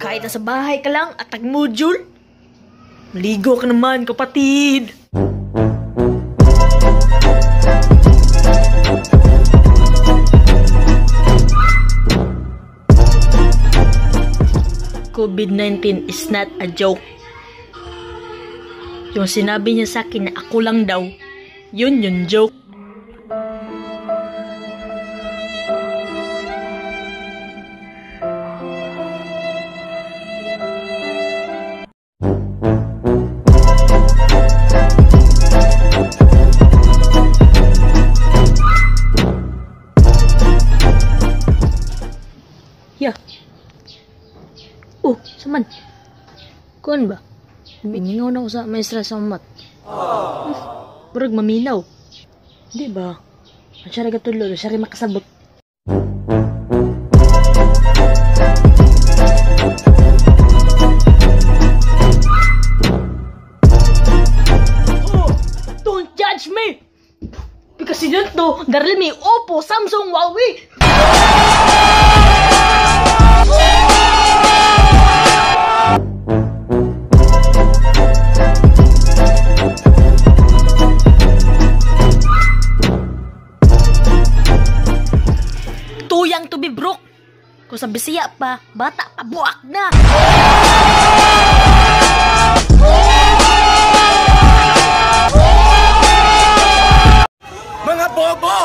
Kahit nasa bahay ka lang at nag-module, maligo ka naman, kapatid. COVID-19 is not a joke. Yung sinabi niya sa akin na ako lang daw, yun yung joke. Yeah. Oh, saman. Kuan ba? Biningaw na ako sa maestra sa umat. Burag maminaw. Di ba? Siya rin katulog, siya rin makasabot. Oh, don't judge me! Because you don't know, daril may Oppo, Samsung, Huawei! Tuyang to be broke. Kung sa Bisaya pa, bata pa, buak na. Mga bobo!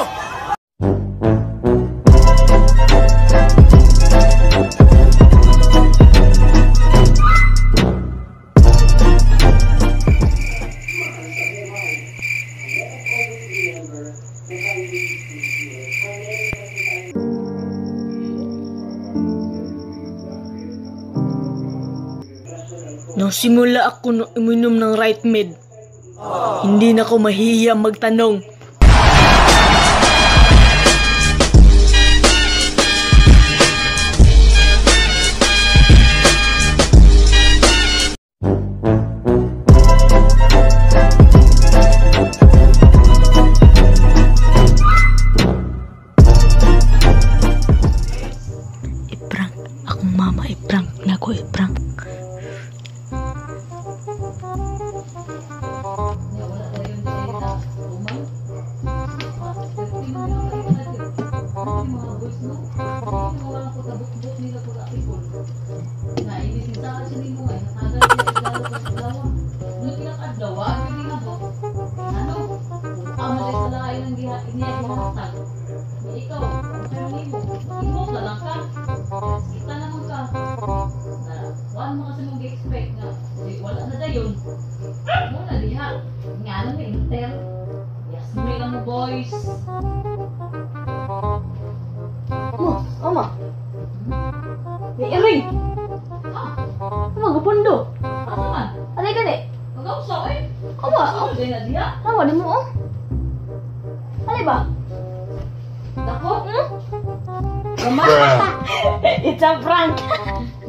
Nung simula ako nung uminom ng right med, hindi na ako mahihiya magtanong. I-prank. Akong mama i-prank. Nako i-prank. Boys. Oma. May iring. Oma, gupundo. Ano man? Alay ka ni. Mag-ausaw eh. Oma, Hindi na diya. Tawa di mo, oh. Alay ba? Dako? It's a prank.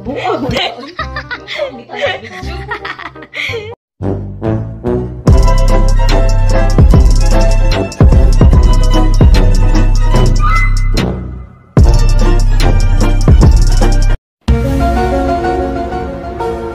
Buo. Hindi ka na video.